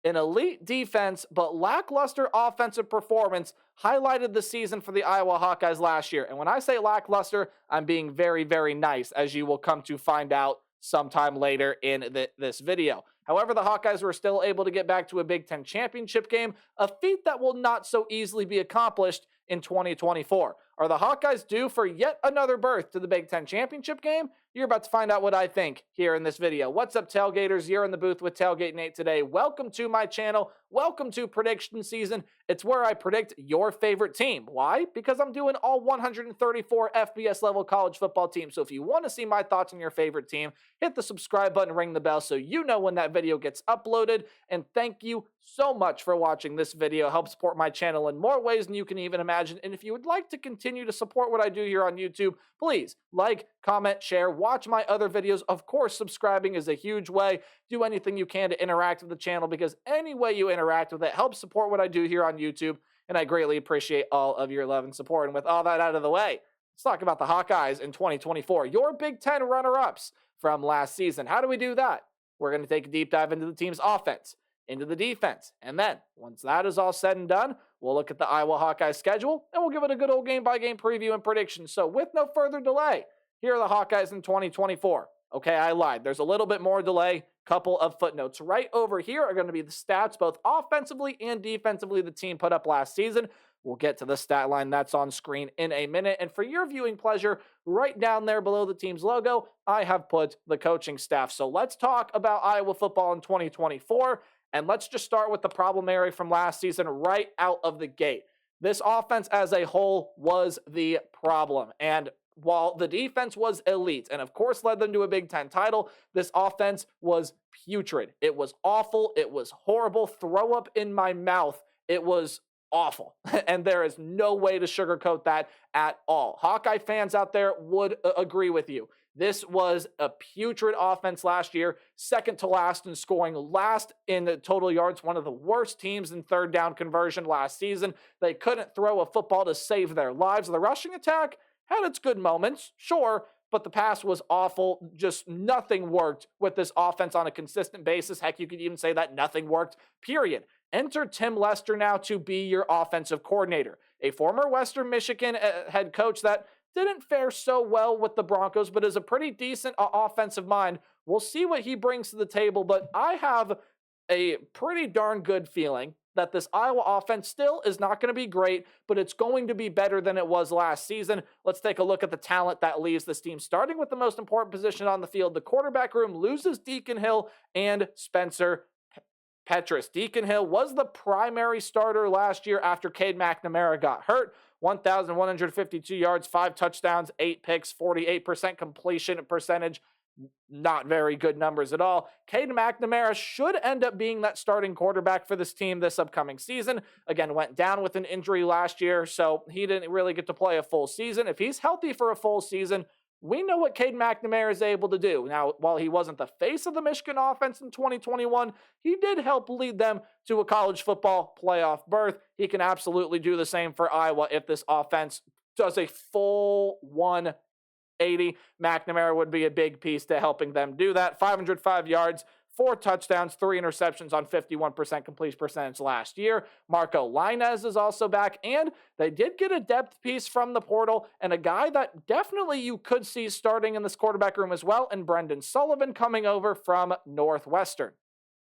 An elite defense, but lackluster offensive performance highlighted the season for the Iowa Hawkeyes last year. And when I say lackluster, I'm being very, very nice, as you will come to find out sometime later in this video. However, the Hawkeyes were still able to get back to a Big Ten championship game, a feat that will not so easily be accomplished in 2024. Are the Hawkeyes due for yet another berth to the Big Ten championship game? You're about to find out what I think here in this video. What's up, Tailgaters? You're in the booth with Tailgate Nate today. Welcome to my channel. Welcome to prediction season. It's where I predict your favorite team. Why? Because I'm doing all 134 FBS level college football teams. So if you want to see my thoughts on your favorite team, hit the subscribe button, ring the bell so you know when that video gets uploaded. And thank you so much for watching this video. Help support my channel in more ways than you can even imagine. And if you would like to continue to support what I do here on YouTube, please like, comment, share, watch my other videos. Of course, subscribing is a huge way. Do anything you can to interact with the channel, because any way you interact with it helps support what I do here on YouTube, and I greatly appreciate all of your love and support. And with all that out of the way, let's talk about the Hawkeyes in 2024, your Big Ten runner-ups from last season. How do we do that? We're going to take a deep dive into the team's offense, into the defense, and then once that is all said and done, we'll look at the Iowa Hawkeyes schedule, and we'll give it a good old game-by-game preview and prediction. So with no further delay, here are the Hawkeyes in 2024. Okay, I lied. There's a little bit more delay. Couple of footnotes. Right over here are going to be the stats, both offensively and defensively, the team put up last season. We'll get to the stat line that's on screen in a minute. And for your viewing pleasure, right down there below the team's logo, I have put the coaching staff. So let's talk about Iowa football in 2024. And let's just start with the problem area from last season right out of the gate. This offense as a whole was the problem. And while the defense was elite and of course led them to a Big Ten title, this offense was putrid. It was awful. It was horrible. Throw up in my mouth. It was awful. And there is no way to sugarcoat that at all. Hawkeye fans out there would agree with you. This was a putrid offense last year, second to last in scoring, last in the total yards, one of the worst teams in third down conversion last season. They couldn't throw a football to save their lives. The rushing attack had its good moments, sure, but the pass was awful. Just nothing worked with this offense on a consistent basis. Heck, you could even say that nothing worked, period. Enter Tim Lester now to be your offensive coordinator, a former Western Michigan head coach that didn't fare so well with the Broncos, but is a pretty decent offensive mind. We'll see what he brings to the table, but I have a pretty darn good feeling that this Iowa offense still is not going to be great, but it's going to be better than it was last season. Let's take a look at the talent that leaves this team, starting with the most important position on the field. The quarterback room loses Deacon Hill and Spencer Petras. Deacon Hill was the primary starter last year after Cade McNamara got hurt. 1,152 yards, 5 touchdowns, 8 picks, 48% completion percentage. Not very good numbers at all. Cade McNamara should end up being that starting quarterback for this team this upcoming season. Again, went down with an injury last year, so he didn't really get to play a full season. If he's healthy for a full season, we know what Cade McNamara is able to do. Now, while he wasn't the face of the Michigan offense in 2021, he did help lead them to a college football playoff berth. He can absolutely do the same for Iowa if this offense does a full 180. McNamara would be a big piece to helping them do that. 505 yards, 4 touchdowns, 3 interceptions on 51% completion percentage last year. Marco Lainez is also back, and they did get a depth piece from the portal and a guy that definitely you could see starting in this quarterback room as well, and Brendan Sullivan coming over from Northwestern.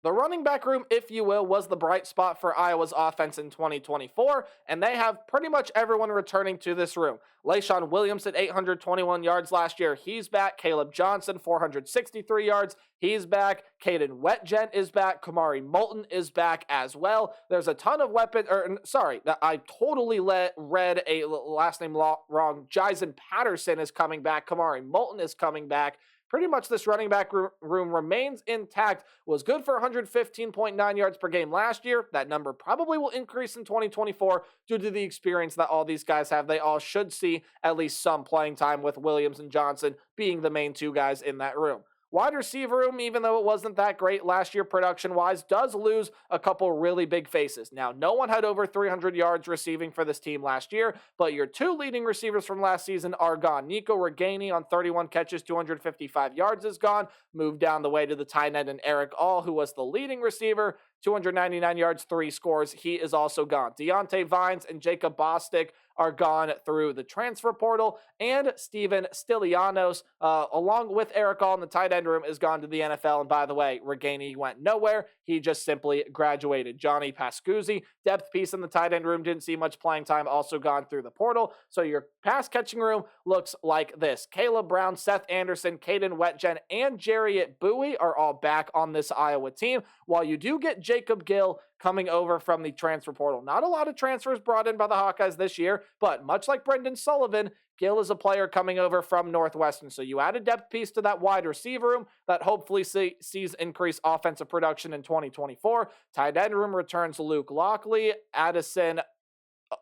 The running back room, if you will, was the bright spot for Iowa's offense in 2024, and they have pretty much everyone returning to this room. Layshawn Williams at 821 yards last year. He's back. Caleb Johnson, 463 yards. He's back. Caden Wetjen is back. Kamari Moulton is back as well. There's a ton of I totally read a last name wrong. Jason Patterson is coming back. Kamari Moulton is coming back. Pretty much this running back room remains intact. Was good for 115.9 yards per game last year. That number probably will increase in 2024 due to the experience that all these guys have. They all should see at least some playing time, with Williams and Johnson being the main 2 guys in that room. Wide receiver room, even though it wasn't that great last year production-wise, does lose a couple really big faces. Now, no one had over 300 yards receiving for this team last year, but your 2 leading receivers from last season are gone. Nico Reganey on 31 catches, 255 yards is gone. Moved down the way to the tight end, and Eric All, who was the leading receiver, 299 yards, 3 scores. He is also gone. Deontay Vines and Jacob Bostic are gone through the transfer portal, and Steven Stylianos, along with Eric All in the tight end room, is gone to the NFL. And by the way, Reganey went nowhere. He just simply graduated. Johnny Pascuzzi, depth piece in the tight end room, didn't see much playing time, also gone through the portal. So your pass catching room looks like this. Caleb Brown, Seth Anderson, Caden Wetjen, and Jarriett Bowie are all back on this Iowa team, while you do get Jacob Gill coming over from the transfer portal. Not a lot of transfers brought in by the Hawkeyes this year, but much like Brendan Sullivan, Gill is a player coming over from Northwestern. So you add a depth piece to that wide receiver room that hopefully sees increased offensive production in 2024. Tight end room returns Luke Lockley, Addison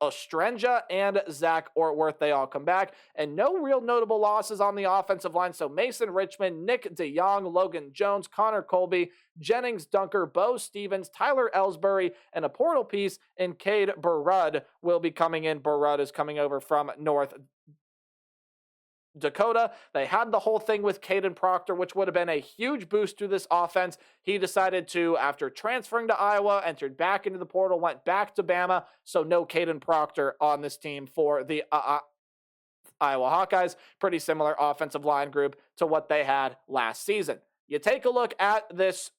Ostrenja, and Zach Ortworth. They all come back, and no real notable losses on the offensive line. So Mason Richmond, Nick DeYoung, Logan Jones, Connor Colby, Jennings Dunker, Bo Stevens, Tyler Ellsbury, and a portal piece in Cade Burrud will be coming in. Burrud is coming over from North Dakota. They had the whole thing with Caden Proctor, which would have been a huge boost to this offense. He decided to, after transferring to Iowa, entered back into the portal, went back to Bama, so no Caden Proctor on this team for the Iowa Hawkeyes. Pretty similar offensive line group to what they had last season. You take a look at this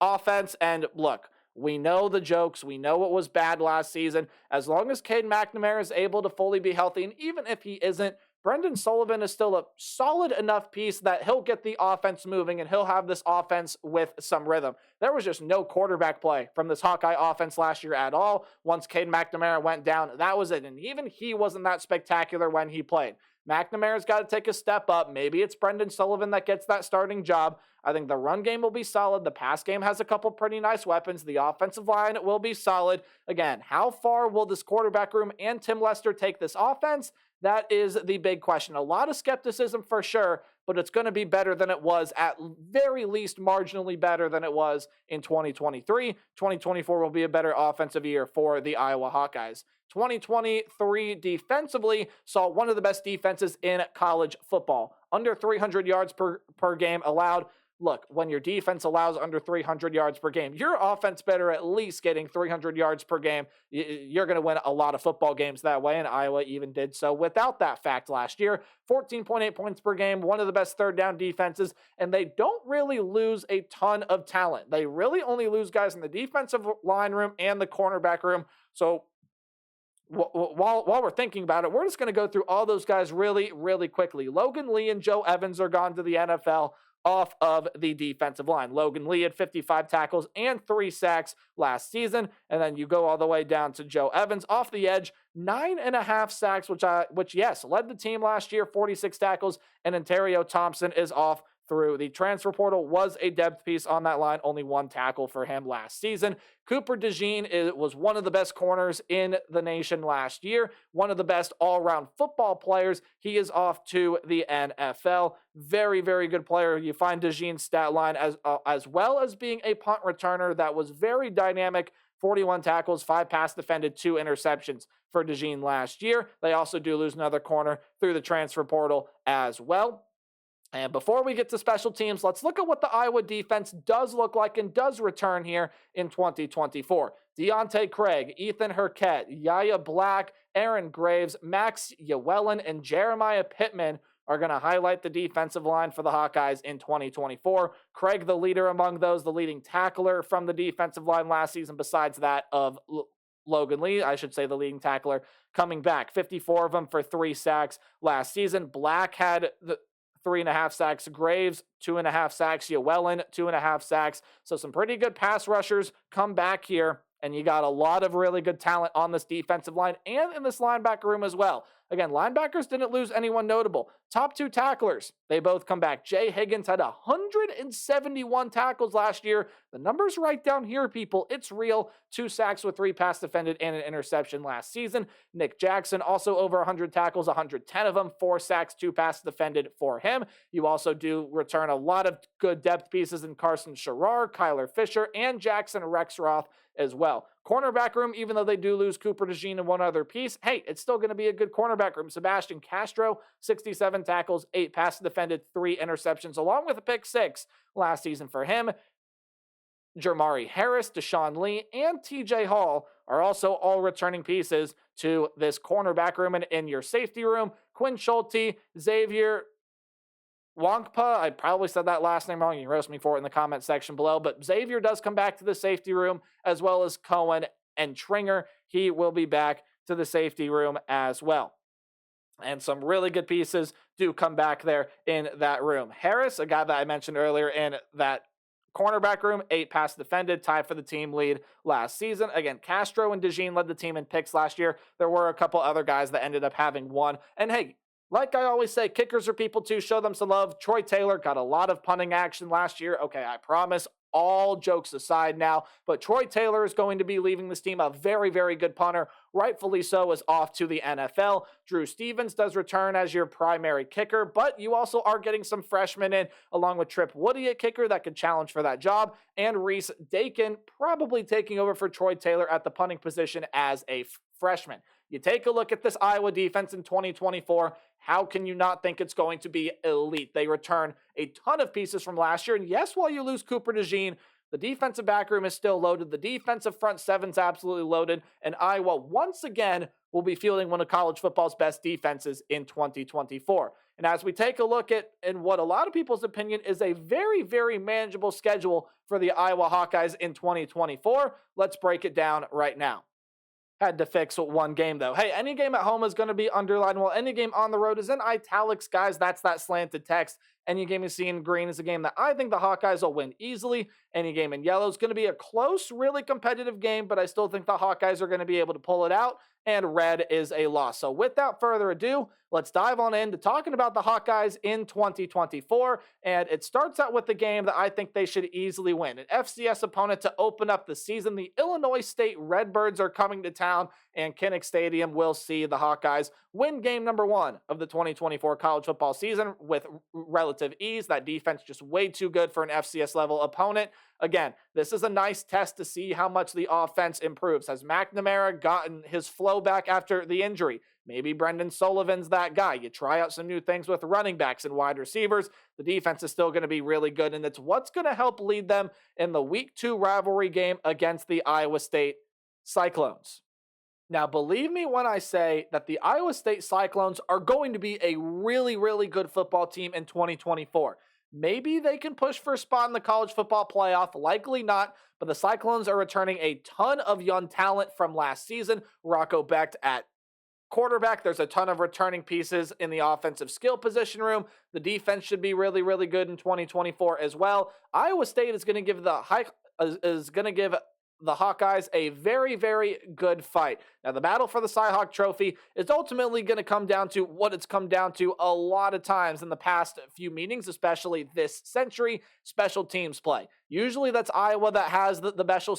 offense, and look, we know the jokes. We know what was bad last season. As long as Cade McNamara is able to fully be healthy, and even if he isn't, Brendan Sullivan is still a solid enough piece that he'll get the offense moving and he'll have this offense with some rhythm. There was just no quarterback play from this Hawkeye offense last year at all. Once Cade McNamara went down, that was it. And even he wasn't that spectacular when he played. McNamara's got to take a step up. Maybe it's Brendan Sullivan that gets that starting job. I think the run game will be solid. The pass game has a couple pretty nice weapons. The offensive line will be solid. Again, how far will this quarterback room and Tim Lester take this offense? That is the big question. A lot of skepticism for sure, but it's going to be better than it was, at very least marginally better than it was in 2023. 2024 will be a better offensive year for the Iowa Hawkeyes. 2023 defensively saw one of the best defenses in college football. Under 300 yards per game allowed. Look, when your defense allows under 300 yards per game, your offense better at least getting 300 yards per game. You're going to win a lot of football games that way, and Iowa even did so without that fact last year. 14.8 points per game, one of the best third down defenses, and they don't really lose a ton of talent. They really only lose guys in the defensive line room and the cornerback room. So while we're thinking about it, we're just going to go through all those guys really, really quickly. Logan Lee and Joe Evans are gone to the NFL off of the defensive line. Logan Lee had 55 tackles and 3 sacks last season, and then you go all the way down to Joe Evans off the edge, 9.5 sacks, which yes, led the team last year, 46 tackles, and Ontario Thompson is off through the transfer portal, was a depth piece on that line, only 1 tackle for him last season. Cooper DeJean was one of the best corners in the nation last year, one of the best all-around football players. He is off to the NFL. Very, very good player. You find DeJean's stat line as well as being a punt returner that was very dynamic. 41 tackles, 5 pass defended, 2 interceptions for DeJean last year. They also do lose another corner through the transfer portal as well. And before we get to special teams, let's look at what the Iowa defense does look like and does return here in 2024. Deontay Craig, Ethan Herkett, Yaya Black, Aaron Graves, Max Llewellyn, and Jeremiah Pittman are going to highlight the defensive line for the Hawkeyes in 2024. Craig, the leader among those, the leading tackler from the defensive line last season, besides that of Logan Lee, I should say the leading tackler, coming back. 54 of them for 3 sacks last season. Black had 3.5 sacks. Graves, 2.5 sacks. Llewellyn, 2.5 sacks. So some pretty good pass rushers come back here, and you got a lot of really good talent on this defensive line and in this linebacker room as well. Again, linebackers didn't lose anyone notable. Top 2 tacklers, they both come back. Jay Higgins had 171 tackles last year. The number's right down here, people. It's real. 2 sacks with 3 pass defended and an interception last season. Nick Jackson, also over 100 tackles, 110 of them, 4 sacks, 2 pass defended for him. You also do return a lot of good depth pieces in Carson Sherrar, Kyler Fisher, and Jackson Rexroth as well. Cornerback room, even though they do lose Cooper DeJean and one other piece, hey, it's still going to be a good cornerback room. Sebastian Castro, 67 tackles, 8 passes defended, 3 interceptions, along with a pick 6 last season for him. Jermari Harris, Deshaun Lee, and TJ Hall are also all returning pieces to this cornerback room. And in your safety room, Quinn Schulte, Xavier Wonkpa, I probably said that last name wrong. You can roast me for it in the comment section below. But Xavier does come back to the safety room, as well as Cohen and Tringer. He will be back to the safety room as well. And some really good pieces do come back there in that room. Harris, a guy that I mentioned earlier in that cornerback room, 8 pass defended, tied for the team lead last season. Again, Castro and DeJean led the team in picks last year. There were a couple other guys that ended up having one. And hey, like I always say, kickers are people too. Show them some love. Troy Taylor got a lot of punting action last year. Okay, I promise. All jokes aside now, but Troy Taylor is going to be leaving this team. A very, very good punter, rightfully so, is off to the NFL. Drew Stevens does return as your primary kicker, but you also are getting some freshmen in, along with Trip Woody at kicker that could challenge for that job, and Reese Dakin probably taking over for Troy Taylor at the punting position as a freshman. You take a look at this Iowa defense in 2024. How can you not think it's going to be elite? They return a ton of pieces from last year. And yes, while you lose Cooper DeJean, the defensive back room is still loaded. The defensive front seven's absolutely loaded. And Iowa, once again, will be fielding one of college football's best defenses in 2024. And as we take a look at in what a lot of people's opinion is a very, very manageable schedule for the Iowa Hawkeyes in 2024, let's break it down right now. Had to fix one game, though. Hey, any game at home is going to be underlined, while any game on the road is in italics, guys. That's that slanted text. Any game you see in green is a game that I think the Hawkeyes will win easily. Any game in yellow is going to be a close, really competitive game, but I still think the Hawkeyes are going to be able to pull it out, and red is a loss. So without further ado, let's dive on into talking about the Hawkeyes in 2024, and it starts out with the game that I think they should easily win. An FCS opponent to open up the season. The Illinois State Redbirds are coming to town, and Kinnick Stadium will see the Hawkeyes win game number 1 of the 2024 college football season with relative ease. That defense just way too good for an FCS level opponent. Again, this is a nice test to see how much the offense improves. Has McNamara gotten his flow back after the injury? Maybe Brendan Sullivan's that guy. You try out some new things with running backs and wide receivers. The defense is still going to be really good, and it's what's going to help lead them in the Week 2 rivalry game against the Iowa State Cyclones. Now, believe me when I say that the Iowa State Cyclones are going to be a really, really good football team in 2024. Maybe they can push for a spot in the college football playoff, likely not, but the Cyclones are returning a ton of young talent from last season. Rocco Becht at quarterback. There's a ton of returning pieces in the offensive skill position room. The defense should be really, really good in 2024 as well. Iowa State is going to give the Hawkeyes a very, very good fight. Now, the battle for the Cy-Hawk Trophy is ultimately going to come down to what it's come down to a lot of times in the past few meetings, especially this century, special teams play. Usually that's Iowa that has the special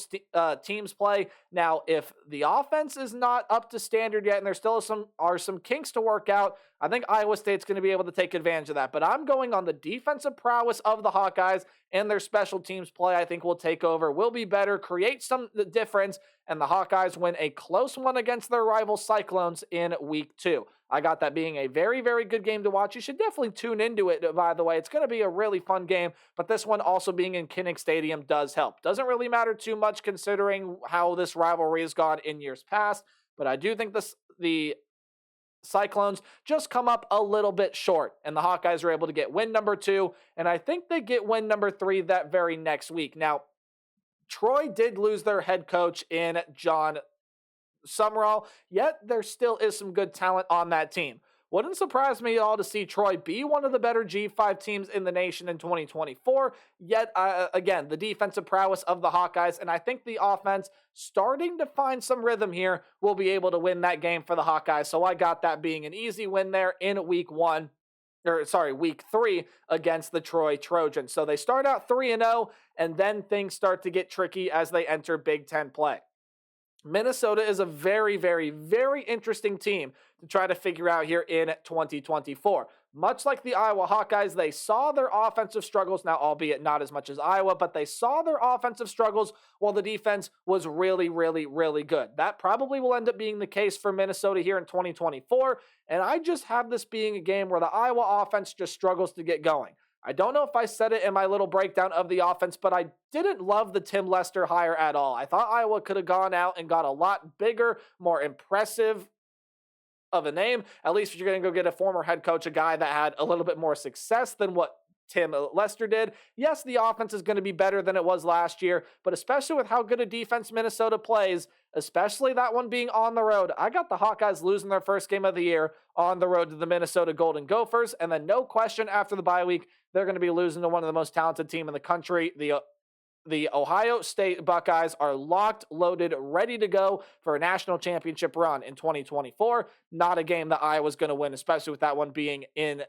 teams play. Now, if the offense is not up to standard yet and there still are some kinks to work out, I think Iowa State's going to be able to take advantage of that. But I'm going on the defensive prowess of the Hawkeyes, and their special teams play I think will take over, will be better, create some difference, and the Hawkeyes win a close one against their rival Cyclones in Week 2. I got that being a very, very good game to watch. You should definitely tune into it, by the way. It's going to be a really fun game, but this one also being in Kinnick Stadium does help. Doesn't really matter too much considering how this rivalry has gone in years past, but I do think the Cyclones just come up a little bit short, and the Hawkeyes are able to get win number 2, and I think they get win number 3 that very next week. Now, Troy did lose their head coach in John Summerall, yet there still is some good talent on that team. Wouldn't surprise me at all to see Troy be one of the better G5 teams in the nation in 2024, yet again, the defensive prowess of the Hawkeyes, and I think the offense starting to find some rhythm here will be able to win that game for the Hawkeyes, so I got that being an easy win there in Week 3 against the Troy Trojans. So they start out 3-0, and then things start to get tricky as they enter Big Ten play. Minnesota is a very, very, very interesting team to try to figure out here in 2024. Much like the Iowa Hawkeyes, they saw their offensive struggles, now albeit not as much as Iowa, but they saw their offensive struggles while the defense was really, really, really good. That probably will end up being the case for Minnesota here in 2024, and I just have this being a game where the Iowa offense just struggles to get going. I don't know if I said it in my little breakdown of the offense, but I didn't love the Tim Lester hire at all. I thought Iowa could have gone out and got a lot bigger, more impressive of a name. At least if you're going to go get a former head coach, a guy that had a little bit more success than what Tim Lester did. Yes, the offense is going to be better than it was last year, but especially with how good a defense Minnesota plays, especially that one being on the road, I got the Hawkeyes losing their first game of the year on the road to the Minnesota Golden Gophers, and then no question after the bye week, they're going to be losing to one of the most talented team in the country, the Ohio State Buckeyes are locked, loaded, ready to go for a national championship run in 2024. Not a game that Iowa's going to win, especially with that one being in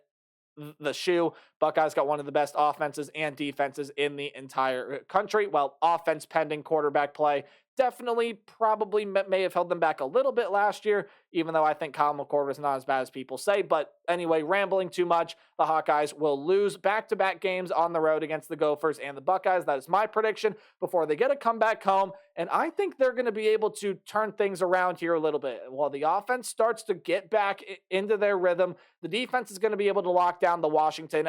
the shoe. Buckeyes got one of the best offenses and defenses in the entire country. While offense pending quarterback play definitely probably may have held them back a little bit last year, even though I think Kyle McCord is not as bad as people say. But anyway, rambling too much, the Hawkeyes will lose back-to-back games on the road against the Gophers and the Buckeyes. That is my prediction before they get a comeback home. And I think they're going to be able to turn things around here a little bit. While the offense starts to get back into their rhythm, the defense is going to be able to lock down the Washington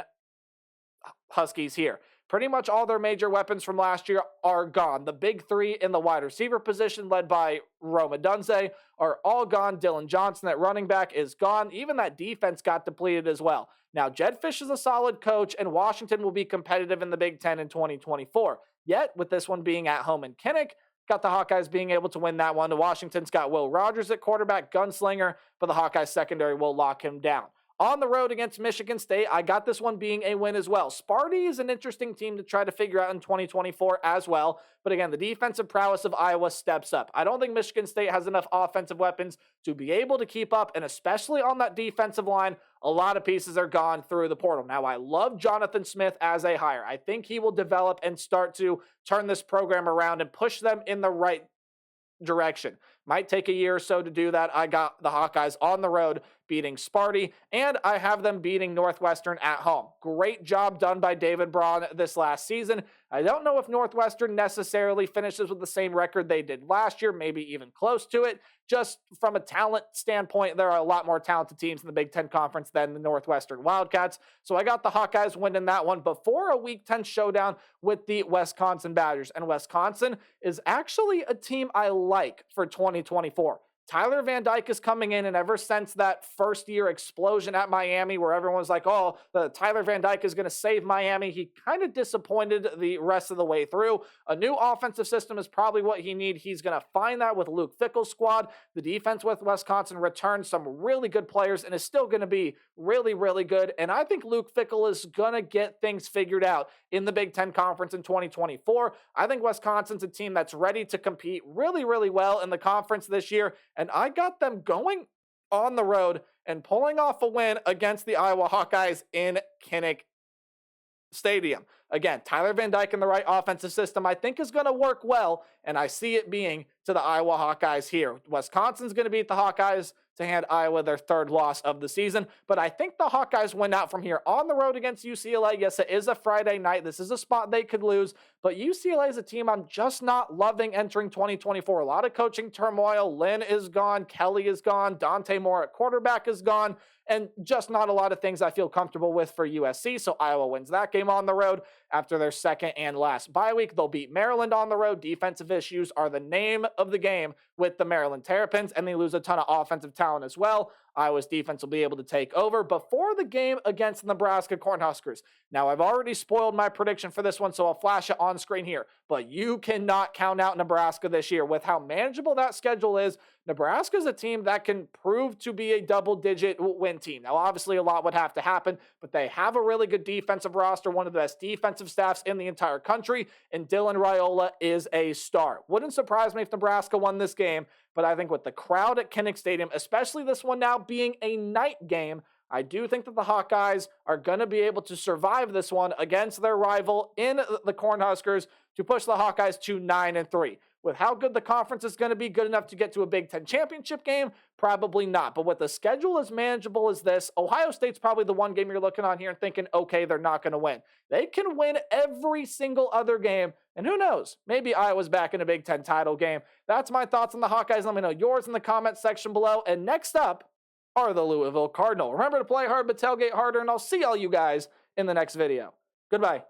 Huskies here. Pretty much all their major weapons from last year are gone. The big three in the wide receiver position, led by Rome Odunze, are all gone. Dylan Johnson at running back is gone. Even that defense got depleted as well. Now, Jed Fish is a solid coach, and Washington will be competitive in the Big Ten in 2024. Yet, with this one being at home in Kinnick, got the Hawkeyes being able to win that one. Washington's got Will Rogers at quarterback, gunslinger, but the Hawkeyes secondary will lock him down. On the road against Michigan State, I got this one being a win as well. Sparty is an interesting team to try to figure out in 2024 as well. But again, the defensive prowess of Iowa steps up. I don't think Michigan State has enough offensive weapons to be able to keep up, and especially on that defensive line, a lot of pieces are gone through the portal. Now, I love Jonathan Smith as a hire. I think he will develop and start to turn this program around and push them in the right direction. Might take a year or so to do that. I got the Hawkeyes on the road beating Sparty, and I have them beating Northwestern at home. Great job done by David Braun this last season. I don't know if Northwestern necessarily finishes with the same record they did last year, maybe even close to it. Just from a talent standpoint, there are a lot more talented teams in the Big Ten Conference than the Northwestern Wildcats. So I got the Hawkeyes winning that one before a Week 10 showdown with the Wisconsin Badgers. And Wisconsin is actually a team I like for 2024. Tyler Van Dyke is coming in, and ever since that first-year explosion at Miami where everyone was like, oh, Tyler Van Dyke is going to save Miami, he kind of disappointed the rest of the way through. A new offensive system is probably what he needs. He's going to find that with Luke Fickell's squad. The defense with Wisconsin returned some really good players and is still going to be really, really good. And I think Luke Fickell is going to get things figured out in the Big Ten Conference in 2024. I think Wisconsin's a team that's ready to compete really, really well in the conference this year. And I got them going on the road and pulling off a win against the Iowa Hawkeyes in Kinnick Stadium. Again, Tyler Van Dyke in the right offensive system, I think, is going to work well, and I see it being to the Iowa Hawkeyes here. Wisconsin's going to beat the Hawkeyes to hand Iowa their third loss of the season, but I think the Hawkeyes win out from here on the road against UCLA. Yes, it is a Friday night. This is a spot they could lose, but UCLA is a team I'm just not loving entering 2024. A lot of coaching turmoil. Lynn is gone. Kelly is gone. Dante Moore at quarterback is gone, and just not a lot of things I feel comfortable with for USC, so Iowa wins that game on the road. After their second and last bye week, they'll beat Maryland on the road. Defensive issues are the name of the game with the Maryland Terrapins, and they lose a ton of offensive talent as well. Iowa's defense will be able to take over before the game against Nebraska Cornhuskers. Now, I've already spoiled my prediction for this one, so I'll flash it on screen here. But you cannot count out Nebraska this year. With how manageable that schedule is, Nebraska is a team that can prove to be a double-digit win team. Now, obviously, a lot would have to happen, but they have a really good defensive roster, one of the best defensive staffs in the entire country, and Dylan Raiola is a star. Wouldn't surprise me if Nebraska won this game, but I think with the crowd at Kinnick Stadium, especially this one now being a night game, I do think that the Hawkeyes are going to be able to survive this one against their rival in the Cornhuskers to push the Hawkeyes to 9-3. With how good the conference is going to be, good enough to get to a Big Ten championship game? Probably not. But with the schedule as manageable as this, Ohio State's probably the one game you're looking on here and thinking, okay, they're not going to win. They can win every single other game. And who knows? Maybe Iowa's back in a Big Ten title game. That's my thoughts on the Hawkeyes. Let me know yours in the comments section below. And next up are the Louisville Cardinals. Remember to play hard, but tailgate harder. And I'll see all you guys in the next video. Goodbye.